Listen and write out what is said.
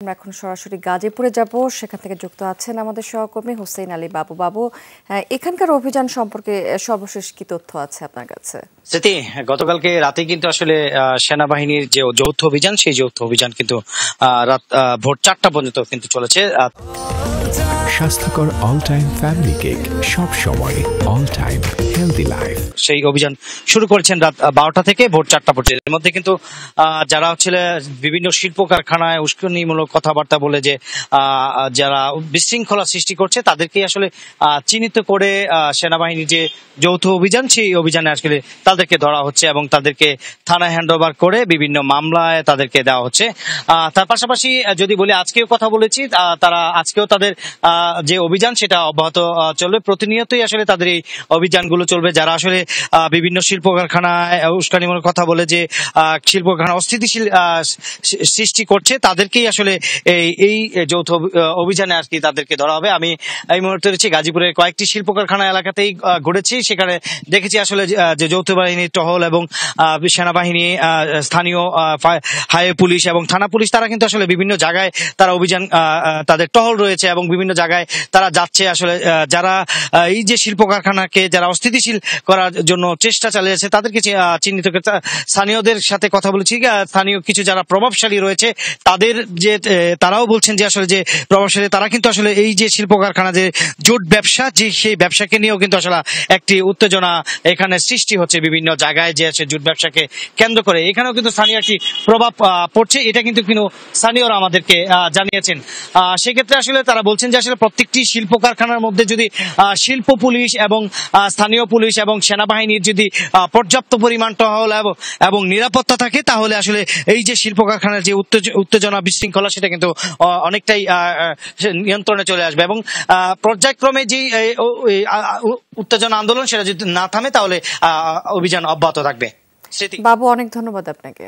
আমরা এখন সরাসরি গাজীপুরে যাব। সেখান থেকে যুক্ত আছেন আমাদের সহকর্মী হোসেন আলী বাবু। বাবু, এখানকার অভিযান সম্পর্কে সর্বশেষ কি তথ্য আছে আপনার কাছে? স্মৃতি, গতকালকে রাতে কিন্তু আসলে সেনাবাহিনীর যে যৌথ অভিযান, সেই যৌথ অভিযান কিন্তু রাত ভোর 4টা পর্যন্ত কিন্তু চলেছে। স্বাস্থ্যকর অল টাইম ফ্যামিলি কেক, সব সময় অল টাইম হেলদি লাইফ। সেই অভিযান শুরু করেছেন রাত 12টা থেকে ভোর 4টা পর্যন্ত। এর মধ্যে কিন্তু যারা হচ্ছে বিভিন্ন শিল্প কারখানায় উস্কানিমূলক কথাবার্তা বলে যে যারা বিশৃঙ্খলা সৃষ্টি করছে, তাদেরকে আসলে চিহ্নিত করে সেনাবাহিনীর যে যৌথ অভিযান, সেই অভিযানে আসলে তাদেরকে ধরা হচ্ছে এবং তাদেরকে থানায় হ্যান্ডওভার করে বিভিন্ন মামলায় তাদেরকে দেওয়া হচ্ছে। তার পাশাপাশি যদি বলি, আজকেও কথা বলেছি, তারা আজকেও তাদের যে অভিযান সেটা অব্যাহত চলবে। প্রতিনিয়তই আসলে তাদের এই অভিযানগুলো চলবে। যারা আসলে বিভিন্ন শিল্প কারখানায় উস্কানিমূলক কথা বলে যে শিল্প কারখানা অস্থিতিশীল সৃষ্টি করছে, তাদেরকেই আসলে এই যৌথ অভিযানে আর কি তাদেরকে ধরা হবে। আমি এই মুহূর্তে রয়েছি গাজীপুরের কয়েকটি শিল্প কারখানা এলাকাতেই ঘুরেছি। সেখানে দেখেছি আসলে যে যৌথ বাহিনীর টহল এবং সেনাবাহিনী, স্থানীয় হাইওয়ে পুলিশ এবং থানা পুলিশ, তারা কিন্তু আসলে বিভিন্ন জায়গায় তারা অভিযান, তাদের টহল রয়েছে এবং বিভিন্ন জায়গায় তারা যাচ্ছে। আসলে যারা এই যে শিল্প কারখানাকে যারা অস্থিতিশীল করার জন্য চেষ্টা চালিয়েছে, তাদেরকে চিহ্নিত করে স্থানীয়দের সাথে কথা বলেছি। স্থানীয় কিছু যারা প্রভাবশালী রয়েছে, তাদের যে তারাও বলছেন যে আসলে যে প্রভাবশালী, তারা কিন্তু আসলে এই যে শিল্প কারখানা যে জোট ব্যবসা, যে সেই ব্যবসাকে নিয়েও কিন্তু আসলে একটি উত্তেজনা এখানে সৃষ্টি হচ্ছে বিভিন্ন জায়গায়, যে জোট ব্যবসাকে কেন্দ্র করে এখানেও কিন্তু স্থানীয় একটি প্রভাব পড়ছে। এটা কিন্তু স্থানীয়রা আমাদেরকে জানিয়েছেন। সেক্ষেত্রে আসলে তারা বলছেন যে আসলে প্রত্যেকটি শিল্প কারখানার মধ্যে যদি শিল্প পুলিশ এবং স্থানীয় পুলিশ এবং সেনাবাহিনীর যদি পর্যাপ্ত পরিমাণ টহল এবং নিরাপত্তা থাকে, তাহলে আসলে এই যে শিল্প কারখানার যে উত্তেজনা বিশৃঙ্খলা, সেটা কিন্তু অনেকটাই নিয়ন্ত্রণে চলে আসবে এবং পর্যায়ক্রমে যে উত্তেজনা আন্দোলন, সেটা যদি না থামে, তাহলে অভিযান অব্যাহত থাকবে। বাবু, অনেক ধন্যবাদ আপনাকে।